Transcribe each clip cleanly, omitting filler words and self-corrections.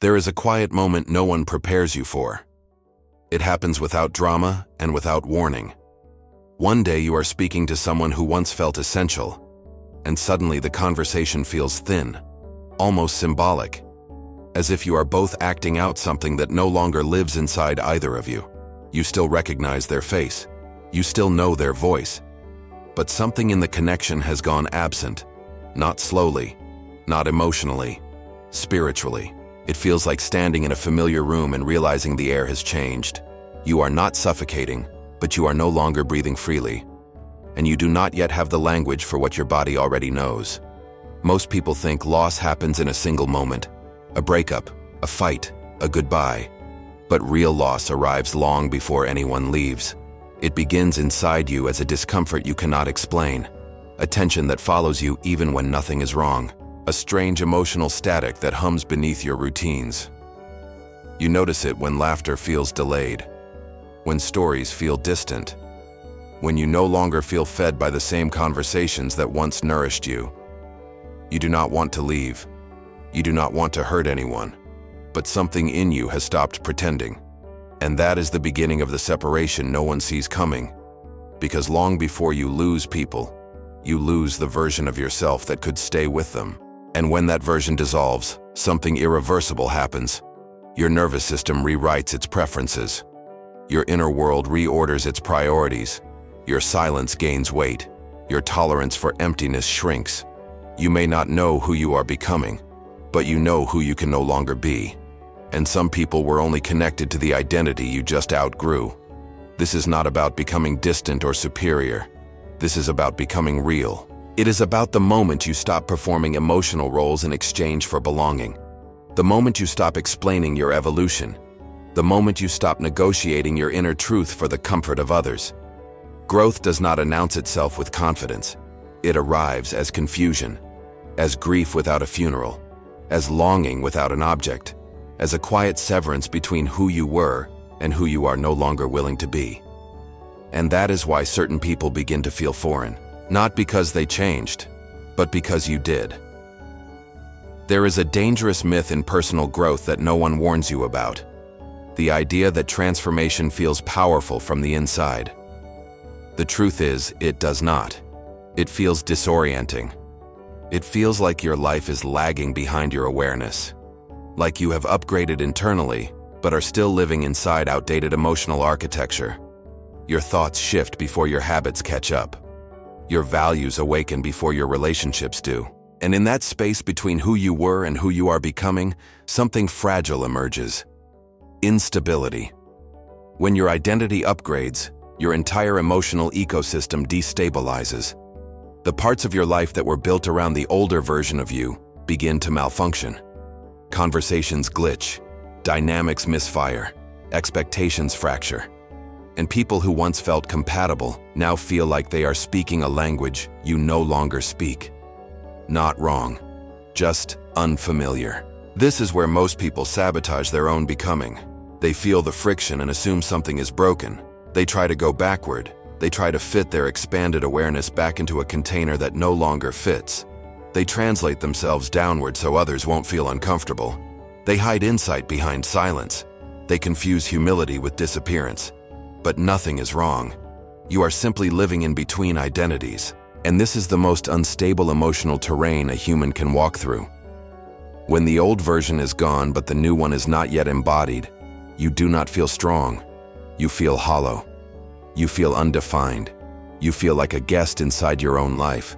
There is a quiet moment no one prepares you for. It happens without drama and without warning. One day you are speaking to someone who once felt essential, and suddenly the conversation feels thin, almost symbolic, as if you are both acting out something that no longer lives inside either of you. You still recognize their face. You still know their voice. But something in the connection has gone absent. Not slowly, not emotionally, spiritually. It feels like standing in a familiar room and realizing the air has changed. You are not suffocating, but you are no longer breathing freely. And you do not yet have the language for what your body already knows. Most people think loss happens in a single moment. A breakup, a fight, a goodbye. But real loss arrives long before anyone leaves. It begins inside you as a discomfort you cannot explain. A tension that follows you even when nothing is wrong. A strange emotional static that hums beneath your routines. You notice it when laughter feels delayed, when stories feel distant, when you no longer feel fed by the same conversations that once nourished you. You do not want to leave. You do not want to hurt anyone, but something in you has stopped pretending. And that is the beginning of the separation no one sees coming. Because long before you lose people, you lose the version of yourself that could stay with them. And when that version dissolves, something irreversible happens. Your nervous system rewrites its preferences. Your inner world reorders its priorities. Your silence gains weight. Your tolerance for emptiness shrinks. You may not know who you are becoming, but you know who you can no longer be. And some people were only connected to the identity you just outgrew. This is not about becoming distant or superior. This is about becoming real. It is about the moment you stop performing emotional roles in exchange for belonging. The moment you stop explaining your evolution. The moment you stop negotiating your inner truth for the comfort of others. Growth does not announce itself with confidence. It arrives as confusion, as grief without a funeral, as longing without an object, as a quiet severance between who you were and who you are no longer willing to be. And that is why certain people begin to feel foreign. Not because they changed, but because you did. There is a dangerous myth in personal growth that no one warns you about. The idea that transformation feels powerful from the inside. The truth is, it does not. It feels disorienting. It feels like your life is lagging behind your awareness. Like you have upgraded internally, but are still living inside outdated emotional architecture. Your thoughts shift before your habits catch up. Your values awaken before your relationships do. And in that space between who you were and who you are becoming, something fragile emerges. Instability. When your identity upgrades, your entire emotional ecosystem destabilizes. The parts of your life that were built around the older version of you begin to malfunction. Conversations glitch, dynamics misfire, expectations fracture. And people who once felt compatible now feel like they are speaking a language you no longer speak. Not wrong, just unfamiliar. This is where most people sabotage their own becoming. They feel the friction and assume something is broken. They try to go backward. They try to fit their expanded awareness back into a container that no longer fits. They translate themselves downward so others won't feel uncomfortable. They hide insight behind silence. They confuse humility with disappearance. But nothing is wrong. You are simply living in between identities. And this is the most unstable emotional terrain a human can walk through. When the old version is gone but the new one is not yet embodied, you do not feel strong. You feel hollow. You feel undefined. You feel like a guest inside your own life.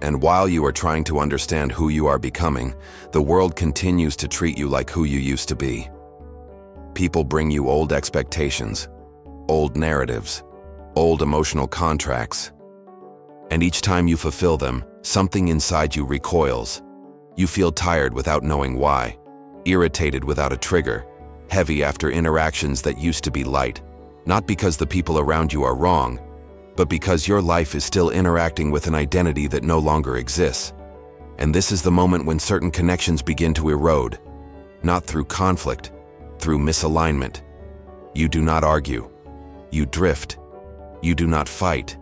And while you are trying to understand who you are becoming, the world continues to treat you like who you used to be. People bring you old expectations, old narratives, old emotional contracts. And each time you fulfill them, something inside you recoils. You feel tired without knowing why, irritated without a trigger, heavy after interactions that used to be light, not because the people around you are wrong, but because your life is still interacting with an identity that no longer exists. And this is the moment when certain connections begin to erode, not through conflict, through misalignment. You do not argue. You drift. You do not fight.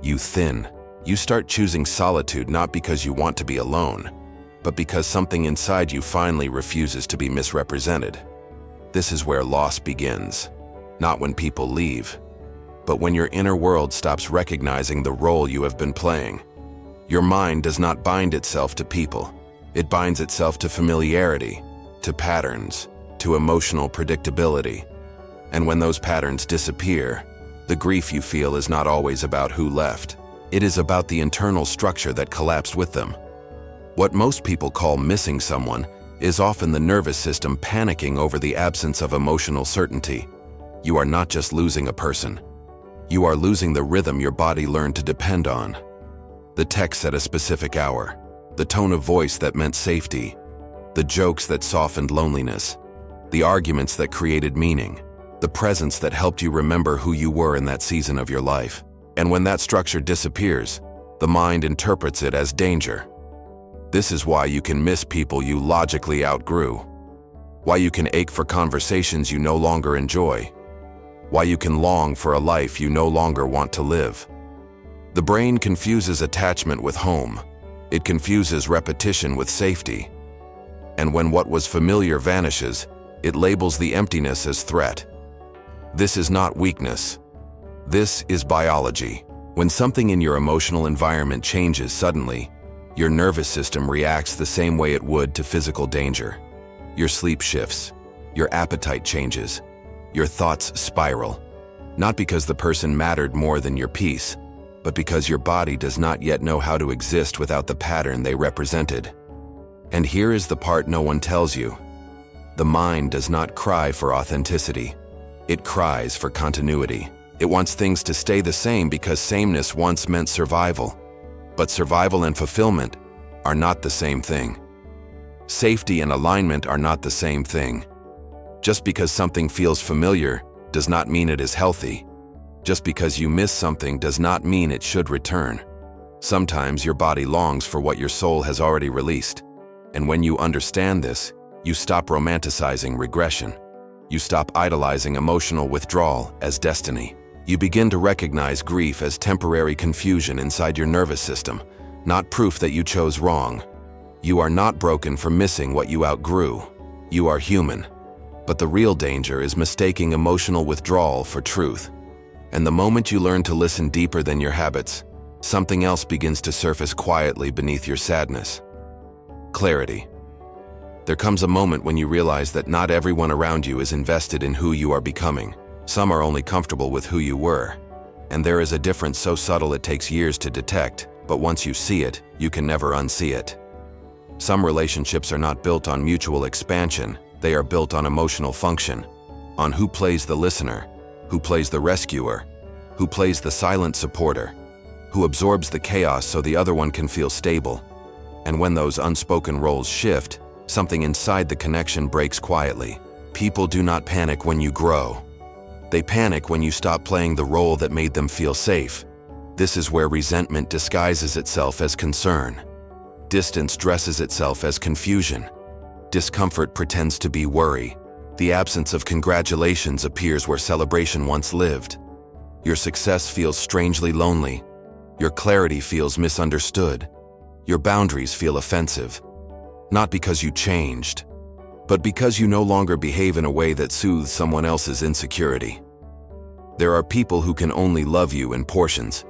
You thin. You start choosing solitude not because you want to be alone, but because something inside you finally refuses to be misrepresented. This is where loss begins. Not when people leave, but when your inner world stops recognizing the role you have been playing. Your mind does not bind itself to people. It binds itself to familiarity, to patterns, to emotional predictability. And when those patterns disappear, the grief you feel is not always about who left. It is about the internal structure that collapsed with them. What most people call missing someone is often the nervous system panicking over the absence of emotional certainty. You are not just losing a person. You are losing the rhythm your body learned to depend on. The text at a specific hour, the tone of voice that meant safety, the jokes that softened loneliness, the arguments that created meaning, the presence that helped you remember who you were in that season of your life. And when that structure disappears, the mind interprets it as danger. This is why you can miss people you logically outgrew, why you can ache for conversations you no longer enjoy, why you can long for a life you no longer want to live. The brain confuses attachment with home. It confuses repetition with safety. And when what was familiar vanishes, it labels the emptiness as threat. This is not weakness. This is biology. When something in your emotional environment changes suddenly, your nervous system reacts the same way it would to physical danger. Your sleep shifts, your appetite changes, your thoughts spiral. Not because the person mattered more than your peace, but because your body does not yet know how to exist without the pattern they represented. And here is the part no one tells you. The mind does not cry for authenticity. It cries for continuity. It wants things to stay the same because sameness once meant survival. But survival and fulfillment are not the same thing. Safety and alignment are not the same thing. Just because something feels familiar does not mean it is healthy. Just because you miss something does not mean it should return. Sometimes your body longs for what your soul has already released. And when you understand this, you stop romanticizing regression. You stop idolizing emotional withdrawal as destiny. You begin to recognize grief as temporary confusion inside your nervous system, not proof that you chose wrong. You are not broken for missing what you outgrew. You are human. But the real danger is mistaking emotional withdrawal for truth. And the moment you learn to listen deeper than your habits, something else begins to surface quietly beneath your sadness. Clarity. There comes a moment when you realize that not everyone around you is invested in who you are becoming. Some are only comfortable with who you were. And there is a difference so subtle it takes years to detect, but once you see it, you can never unsee it. Some relationships are not built on mutual expansion, they are built on emotional function, on who plays the listener, who plays the rescuer, who plays the silent supporter, who absorbs the chaos so the other one can feel stable. And when those unspoken roles shift, something inside the connection breaks quietly. People do not panic when you grow. They panic when you stop playing the role that made them feel safe. This is where resentment disguises itself as concern. Distance dresses itself as confusion. Discomfort pretends to be worry. The absence of congratulations appears where celebration once lived. Your success feels strangely lonely. Your clarity feels misunderstood. Your boundaries feel offensive. Not because you changed, but because you no longer behave in a way that soothes someone else's insecurity. There are people who can only love you in portions,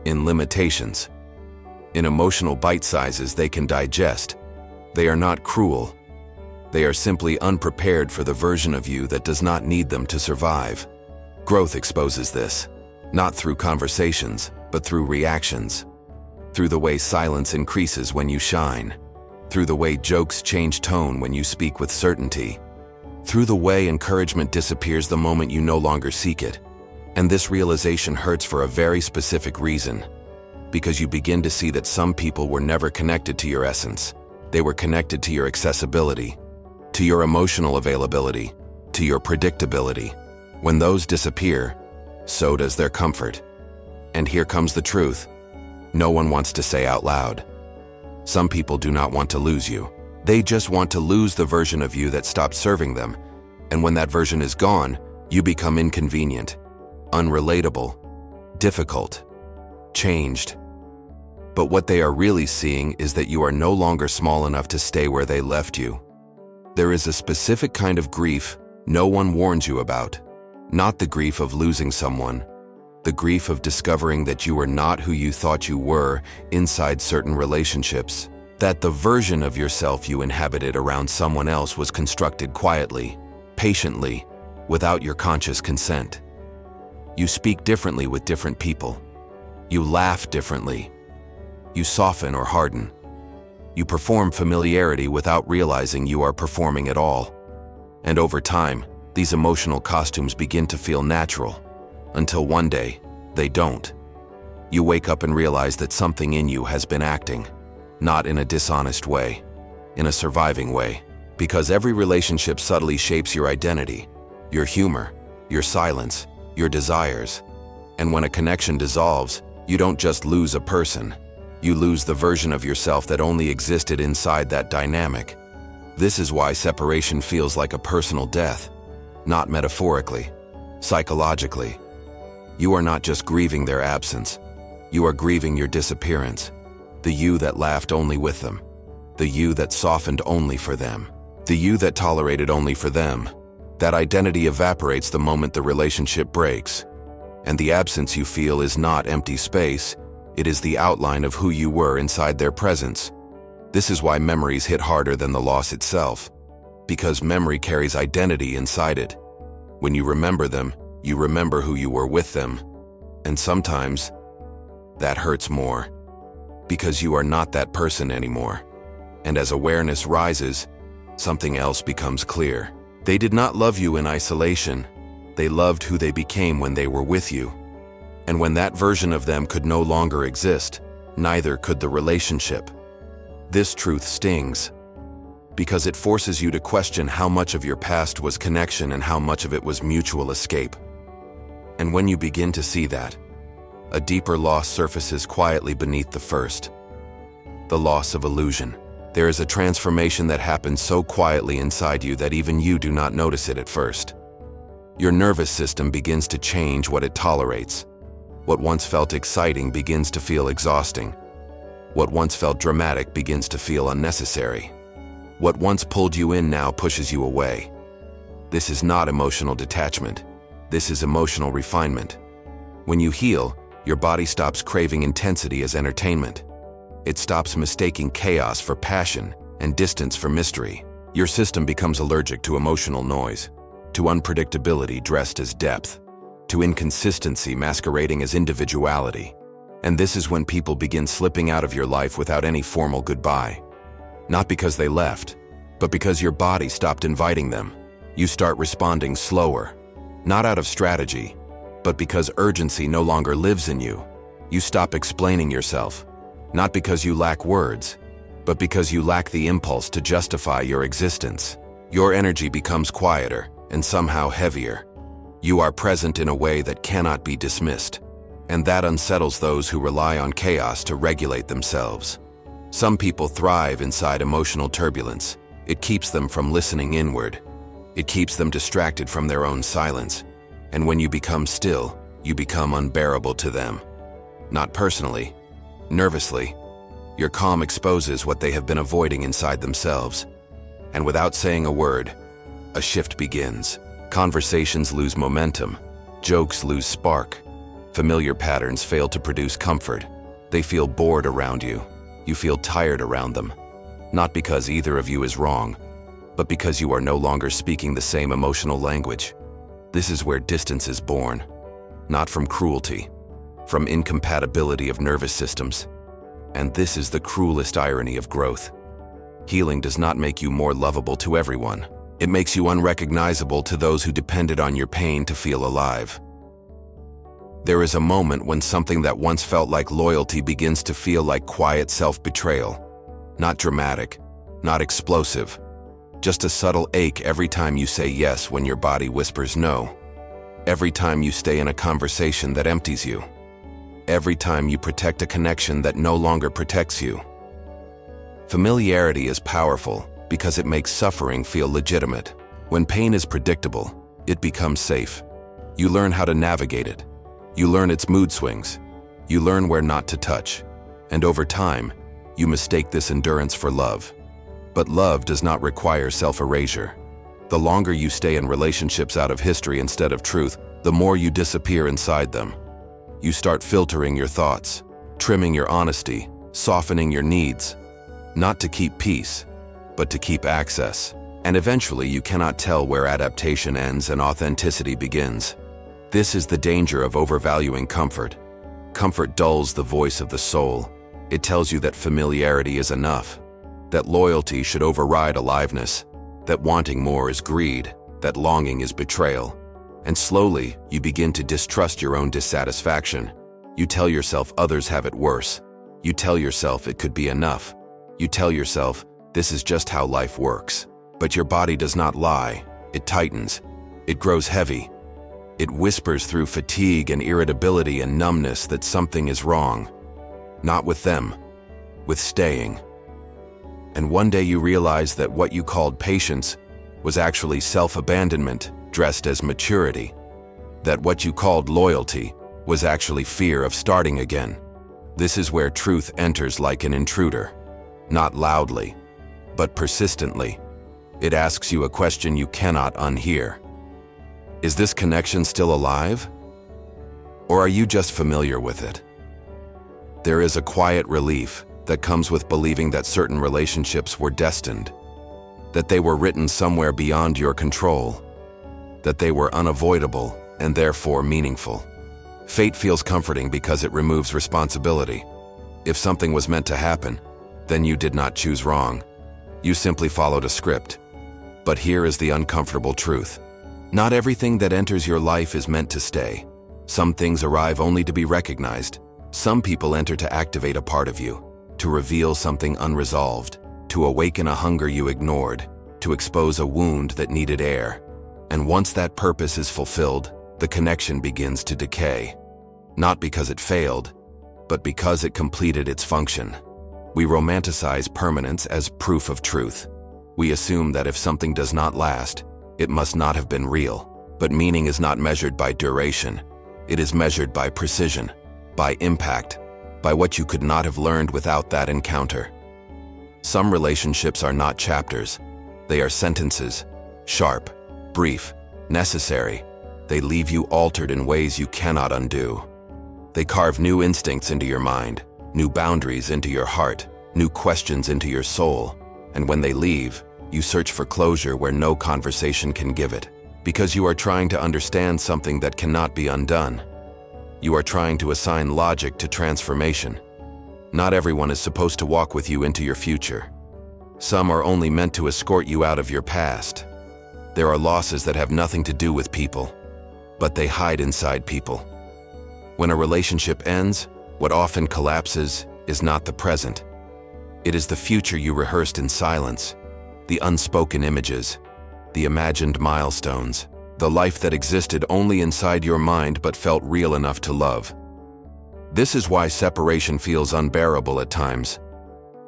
in limitations, in emotional bite sizes they can digest. They are not cruel. They are simply unprepared for the version of you that does not need them to survive. Growth exposes this, not through conversations, but through reactions. Through the way silence increases when you shine. Through the way jokes change tone when you speak with certainty. Through the way encouragement disappears the moment you no longer seek it. And this realization hurts for a very specific reason. Because you begin to see that some people were never connected to your essence. They were connected to your accessibility, to your emotional availability, to your predictability. When those disappear, so does their comfort. And here comes the truth. No one wants to say out loud. Some people do not want to lose you. They just want to lose the version of you that stopped serving them. And when that version is gone, you become inconvenient, unrelatable, difficult, changed. But what they are really seeing is that you are no longer small enough to stay where they left you. There is a specific kind of grief no one warns you about. Not the grief of losing someone, the grief of discovering that you are not who you thought you were inside certain relationships. That the version of yourself you inhabited around someone else was constructed quietly, patiently, without your conscious consent. You speak differently with different people. You laugh differently. You soften or harden. You perform familiarity without realizing you are performing at all. And over time, these emotional costumes begin to feel natural, until one day, they don't. You wake up and realize that something in you has been acting, not in a dishonest way, in a surviving way, because every relationship subtly shapes your identity, your humor, your silence, your desires. And when a connection dissolves, you don't just lose a person, you lose the version of yourself that only existed inside that dynamic. This is why separation feels like a personal death, not metaphorically, psychologically. You are not just grieving their absence, you are grieving your disappearance, the you that laughed only with them, the you that softened only for them, the you that tolerated only for them. That identity evaporates the moment the relationship breaks, and the absence you feel is not empty space, it is the outline of who you were inside their presence. This is why memories hit harder than the loss itself, because memory carries identity inside it. When you remember them, you remember who you were with them, and sometimes that hurts more, because you are not that person anymore. And as awareness rises, something else becomes clear. They did not love you in isolation. They loved who they became when they were with you. And when that version of them could no longer exist, neither could the relationship. This truth stings, because it forces you to question how much of your past was connection and how much of it was mutual escape. And when you begin to see that, a deeper loss surfaces quietly beneath the first. The loss of illusion. There is a transformation that happens so quietly inside you that even you do not notice it at first. Your nervous system begins to change what it tolerates. What once felt exciting begins to feel exhausting. What once felt dramatic begins to feel unnecessary. What once pulled you in now pushes you away. This is not emotional detachment. This is emotional refinement. When you heal, your body stops craving intensity as entertainment. It stops mistaking chaos for passion and distance for mystery. Your system becomes allergic to emotional noise, to unpredictability dressed as depth, to inconsistency masquerading as individuality. And this is when people begin slipping out of your life without any formal goodbye. Not because they left, but because your body stopped inviting them. You start responding slower, not out of strategy, but because urgency no longer lives in you. You stop explaining yourself, not because you lack words, but because you lack the impulse to justify your existence. Your energy becomes quieter and somehow heavier. You are present in a way that cannot be dismissed, and that unsettles those who rely on chaos to regulate themselves. Some people thrive inside emotional turbulence. It keeps them from listening inward. It keeps them distracted from their own silence. And when you become still, you become unbearable to them. Not personally, nervously. Your calm exposes what they have been avoiding inside themselves. And without saying a word, a shift begins. Conversations lose momentum. Jokes lose spark. Familiar patterns fail to produce comfort. They feel bored around you. You feel tired around them. Not because either of you is wrong, but because you are no longer speaking the same emotional language. This is where distance is born, not from cruelty, from incompatibility of nervous systems. And this is the cruelest irony of growth. Healing does not make you more lovable to everyone. It makes you unrecognizable to those who depended on your pain to feel alive. There is a moment when something that once felt like loyalty begins to feel like quiet self-betrayal. Not dramatic, not explosive, just a subtle ache every time you say yes when your body whispers no. Every time you stay in a conversation that empties you. Every time you protect a connection that no longer protects you. Familiarity is powerful because it makes suffering feel legitimate. When pain is predictable, it becomes safe. You learn how to navigate it. You learn its mood swings. You learn where not to touch. And over time, you mistake this endurance for love. But love does not require self-erasure. The longer you stay in relationships out of history instead of truth, the more you disappear inside them. You start filtering your thoughts, trimming your honesty, softening your needs, not to keep peace, but to keep access. And eventually you cannot tell where adaptation ends and authenticity begins. This is the danger of overvaluing comfort. Comfort dulls the voice of the soul. It tells you that familiarity is enough, that loyalty should override aliveness, that wanting more is greed, that longing is betrayal. And slowly, you begin to distrust your own dissatisfaction. You tell yourself others have it worse. You tell yourself it could be enough. You tell yourself, this is just how life works. But your body does not lie. It tightens. It grows heavy. It whispers through fatigue and irritability and numbness that something is wrong. Not with them, with staying. And one day you realize that what you called patience was actually self-abandonment dressed as maturity. That what you called loyalty was actually fear of starting again. This is where truth enters like an intruder. Not loudly, but persistently. It asks you a question you cannot unhear. Is this connection still alive? Or are you just familiar with it? There is a quiet relief that comes with believing that certain relationships were destined, that they were written somewhere beyond your control, that they were unavoidable and therefore meaningful. Fate feels comforting because it removes responsibility. If something was meant to happen, then you did not choose wrong. You simply followed a script. But here is the uncomfortable truth. Not everything that enters your life is meant to stay. Some things arrive only to be recognized. Some people enter to activate a part of you, to reveal something unresolved, to awaken a hunger you ignored, to expose a wound that needed air. And once that purpose is fulfilled, the connection begins to decay. Not because it failed, but because it completed its function. We romanticize permanence as proof of truth. We assume that if something does not last, it must not have been real. But meaning is not measured by duration. It is measured by precision, by impact, by what you could not have learned without that encounter. Some relationships are not chapters. They are sentences, sharp, brief, necessary. They leave you altered in ways you cannot undo. They carve new instincts into your mind, new boundaries into your heart, new questions into your soul. And when they leave, you search for closure where no conversation can give it, because you are trying to understand something that cannot be undone. You are trying to assign logic to transformation. Not everyone is supposed to walk with you into your future. Some are only meant to escort you out of your past. There are losses that have nothing to do with people, but they hide inside people. When a relationship ends, what often collapses is not the present. It is the future you rehearsed in silence, the unspoken images, the imagined milestones, the life that existed only inside your mind but felt real enough to love. This is why separation feels unbearable at times,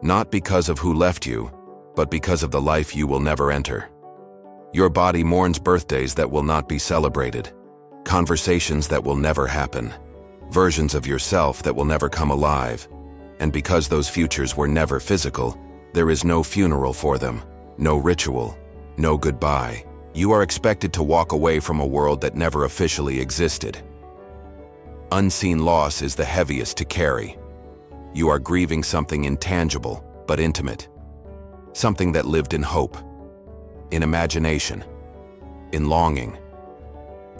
not because of who left you, but because of the life you will never enter. Your body mourns birthdays that will not be celebrated, conversations that will never happen, versions of yourself that will never come alive. And because those futures were never physical, there is no funeral for them, no ritual, no goodbye. You are expected to walk away from a world that never officially existed. Unseen loss is the heaviest to carry. You are grieving something intangible but intimate, something that lived in hope, in imagination, in longing.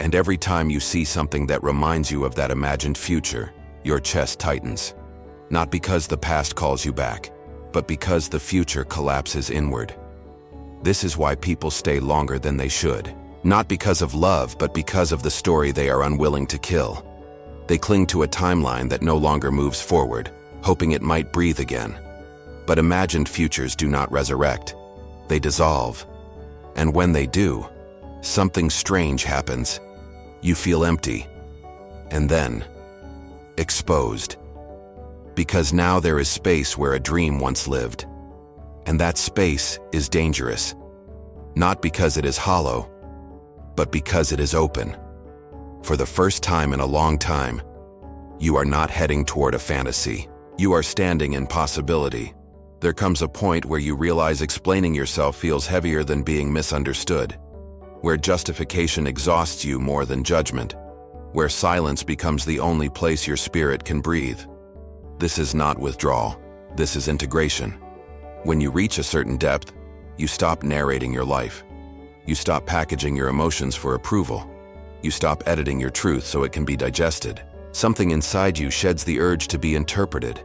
And every time you see something that reminds you of that imagined future, your chest tightens. Not because the past calls you back, but because the future collapses inward. This is why people stay longer than they should. Not because of love, but because of the story they are unwilling to kill. They cling to a timeline that no longer moves forward, hoping it might breathe again. But imagined futures do not resurrect. They dissolve. And when they do, something strange happens. You feel empty. And then, exposed. Because now there is space where a dream once lived. And that space is dangerous. Not because it is hollow, but because it is open. For the first time in a long time, you are not heading toward a fantasy. You are standing in possibility. There comes a point where you realize explaining yourself feels heavier than being misunderstood, where justification exhausts you more than judgment, where silence becomes the only place your spirit can breathe. This is not withdrawal. This is integration. When you reach a certain depth, you stop narrating your life. You stop packaging your emotions for approval. You stop editing your truth so it can be digested. Something inside you sheds the urge to be interpreted.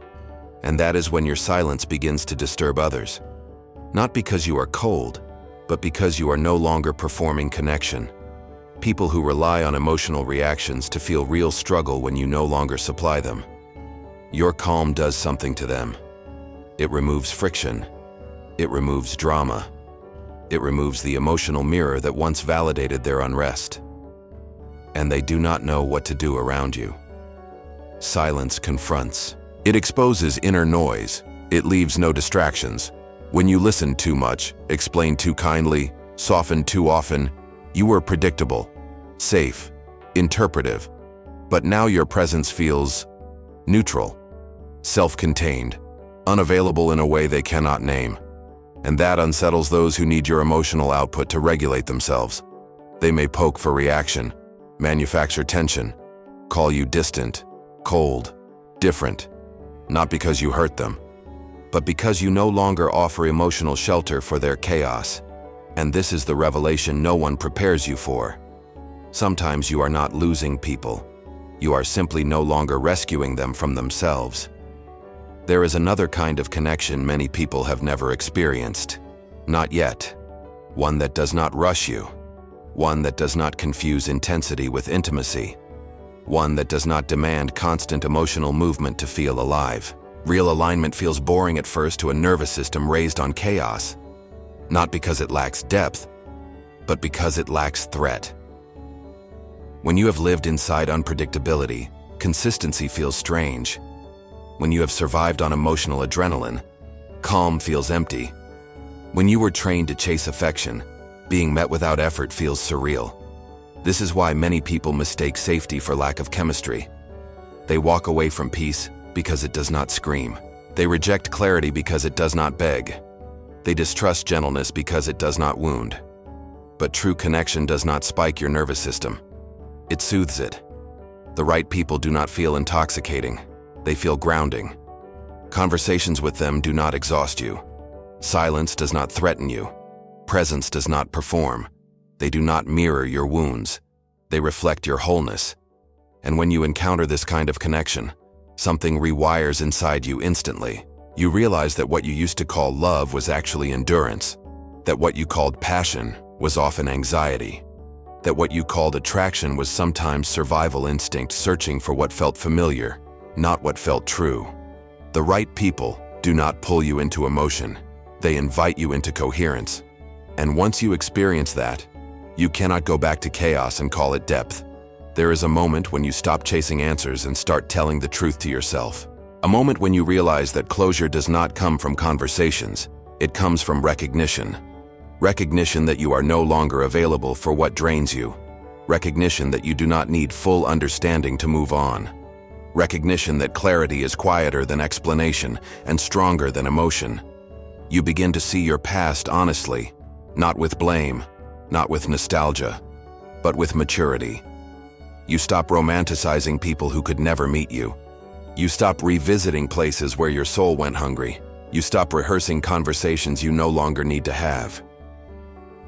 And that is when your silence begins to disturb others. Not because you are cold, but because you are no longer performing connection. People who rely on emotional reactions to feel real struggle when you no longer supply them. Your calm does something to them. It removes friction. It removes drama. It removes the emotional mirror that once validated their unrest. And they do not know what to do around you. Silence confronts. It exposes inner noise. It leaves no distractions. When you listen too much, explain too kindly, soften too often, you were predictable, safe, interpretive. But now your presence feels neutral, self-contained, unavailable in a way they cannot name. And that unsettles those who need your emotional output to regulate themselves. They may poke for reaction, manufacture tension, call you distant, cold, different, not because you hurt them, but because you no longer offer emotional shelter for their chaos. And this is the revelation no one prepares you for. Sometimes you are not losing people. You are simply no longer rescuing them from themselves. There is another kind of connection many people have never experienced. Not yet. One that does not rush you. One that does not confuse intensity with intimacy. One that does not demand constant emotional movement to feel alive. Real alignment feels boring at first to a nervous system raised on chaos. Not because it lacks depth, but because it lacks threat. When you have lived inside unpredictability, consistency feels strange. When you have survived on emotional adrenaline, calm feels empty. When you were trained to chase affection, being met without effort feels surreal. This is why many people mistake safety for lack of chemistry. They walk away from peace because it does not scream. They reject clarity because it does not beg. They distrust gentleness because it does not wound. But true connection does not spike your nervous system. It soothes it. The right people do not feel intoxicating. They feel grounding. Conversations with them do not exhaust you. Silence does not threaten you. Presence does not perform. They do not mirror your wounds. They reflect your wholeness. And when you encounter this kind of connection, something rewires inside you instantly. You realize that what you used to call love was actually endurance. That what you called passion was often anxiety. That what you called attraction was sometimes survival instinct searching for what felt familiar, not what felt true. The right people do not pull you into emotion. They invite you into coherence. And once you experience that, you cannot go back to chaos and call it depth. There is a moment when you stop chasing answers and start telling the truth to yourself. A moment when you realize that closure does not come from conversations. It comes from recognition. Recognition that you are no longer available for what drains you. Recognition that you do not need full understanding to move on. Recognition that clarity is quieter than explanation and stronger than emotion. You begin to see your past honestly, not with blame, not with nostalgia, but with maturity. You stop romanticizing people who could never meet you. You stop revisiting places where your soul went hungry. You stop rehearsing conversations you no longer need to have.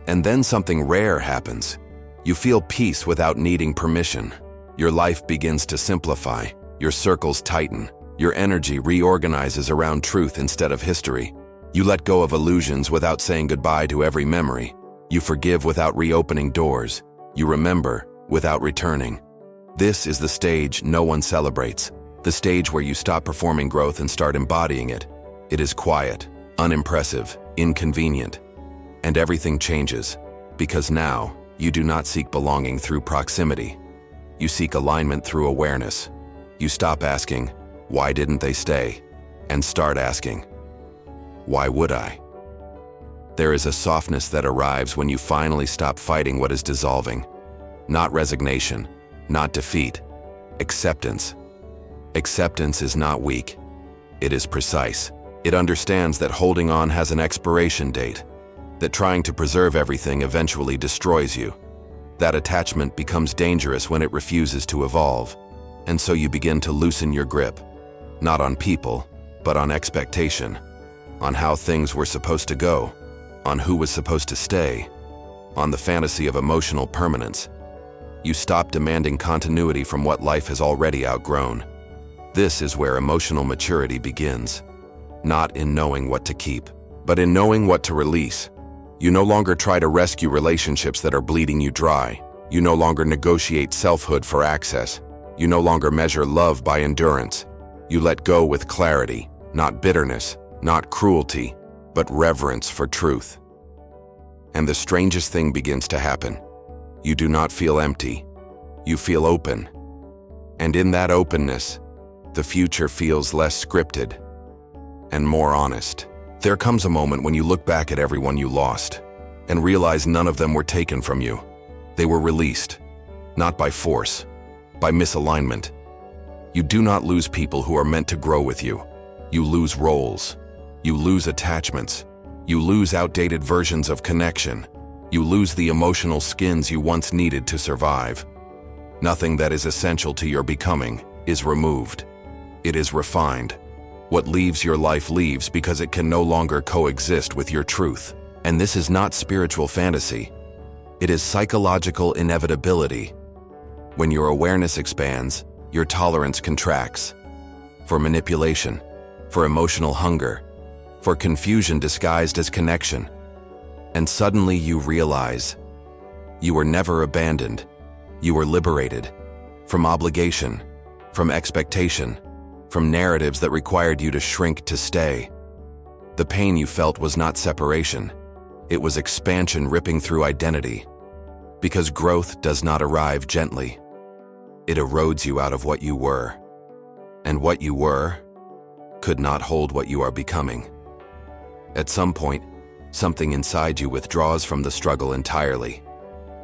And then something rare happens. You feel peace without needing permission. Your life begins to simplify. Your circles tighten. Your energy reorganizes around truth instead of history. You let go of illusions without saying goodbye to every memory. You forgive without reopening doors. You remember without returning. This is the stage no one celebrates. The stage where you stop performing growth and start embodying it. It is quiet, unimpressive, inconvenient. And everything changes, because now you do not seek belonging through proximity. You seek alignment through awareness. You stop asking, why didn't they stay? And start asking, why would I? There is a softness that arrives when you finally stop fighting what is dissolving. Not resignation, not defeat, acceptance. Acceptance is not weak. It is precise. It understands that holding on has an expiration date, that trying to preserve everything eventually destroys you. That attachment becomes dangerous when it refuses to evolve, and so you begin to loosen your grip, not on people, but on expectation, on how things were supposed to go, on who was supposed to stay, on the fantasy of emotional permanence. You stop demanding continuity from what life has already outgrown. This is where emotional maturity begins, not in knowing what to keep, but in knowing what to release. You no longer try to rescue relationships that are bleeding you dry. You no longer negotiate selfhood for access. You no longer measure love by endurance. You let go with clarity, not bitterness, not cruelty, but reverence for truth. And the strangest thing begins to happen. You do not feel empty. You feel open. And in that openness, the future feels less scripted and more honest. There comes a moment when you look back at everyone you lost and realize none of them were taken from you. They were released, not by force, by misalignment. You do not lose people who are meant to grow with you. You lose roles. You lose attachments. You lose outdated versions of connection. You lose the emotional skins you once needed to survive. Nothing that is essential to your becoming is removed. It is refined. What leaves your life leaves because it can no longer coexist with your truth. And this is not spiritual fantasy. It is psychological inevitability. When your awareness expands, your tolerance contracts. For manipulation, for emotional hunger, for confusion disguised as connection. And suddenly you realize you were never abandoned. You were liberated from obligation, from expectation, from narratives that required you to shrink to stay. The pain you felt was not separation. It was expansion ripping through identity. Because growth does not arrive gently. It erodes you out of what you were. And what you were could not hold what you are becoming. At some point, something inside you withdraws from the struggle entirely.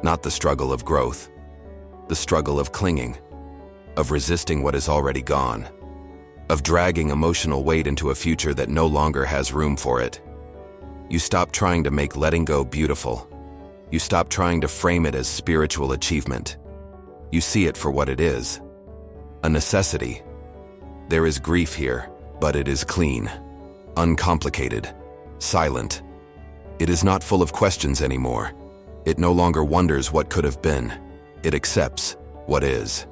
Not the struggle of growth, the struggle of clinging, of resisting what is already gone, of dragging emotional weight into a future that no longer has room for it. You stop trying to make letting go beautiful. You stop trying to frame it as spiritual achievement. You see it for what it is, a necessity. There is grief here, but it is clean, uncomplicated, silent. It is not full of questions anymore. It no longer wonders what could have been. It accepts what is.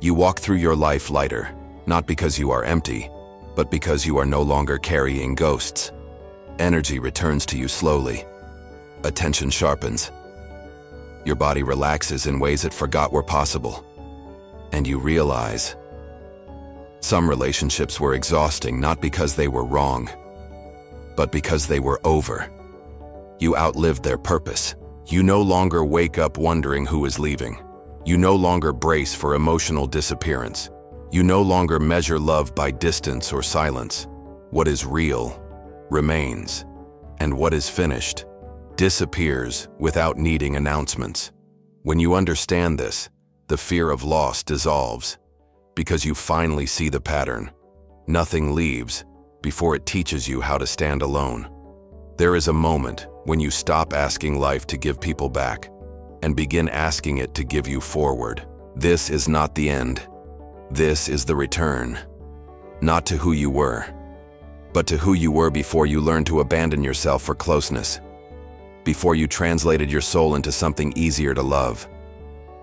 You walk through your life lighter, not because you are empty, but because you are no longer carrying ghosts. Energy returns to you slowly. Attention sharpens. Your body relaxes in ways it forgot were possible. And you realize some relationships were exhausting not because they were wrong, but because they were over. You outlived their purpose. You no longer wake up wondering who is leaving. You no longer brace for emotional disappearance. You no longer measure love by distance or silence. What is real remains, and what is finished disappears without needing announcements. When you understand this, the fear of loss dissolves, because you finally see the pattern. Nothing leaves before it teaches you how to stand alone. There is a moment when you stop asking life to give people back and begin asking it to give you forward. This is not the end. This is the return, not to who you were, but to who you were before you learned to abandon yourself for closeness, before you translated your soul into something easier to love,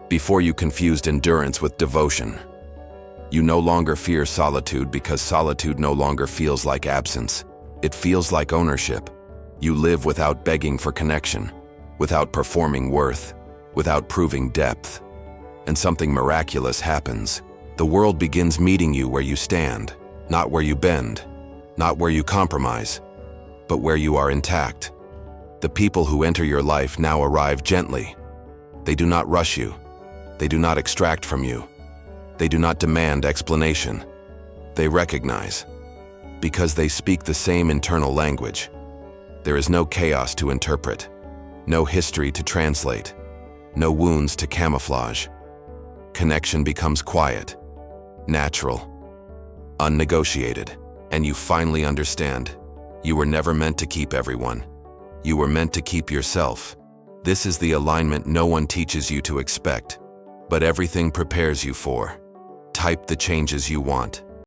before you confused endurance with devotion. You no longer fear solitude because solitude no longer feels like absence. It feels like ownership. You live without begging for connection, without performing worth, without proving depth. And something miraculous happens. The world begins meeting you where you stand, not where you bend, not where you compromise, but where you are intact. The people who enter your life now arrive gently. They do not rush you. They do not extract from you. They do not demand explanation. They recognize, because they speak the same internal language. There is no chaos to interpret, no history to translate, no wounds to camouflage. Connection becomes quiet, natural, unnegotiated, and you finally understand. You were never meant to keep everyone. You were meant to keep yourself. This is the alignment no one teaches you to expect, but everything prepares you for. Type the changes you want.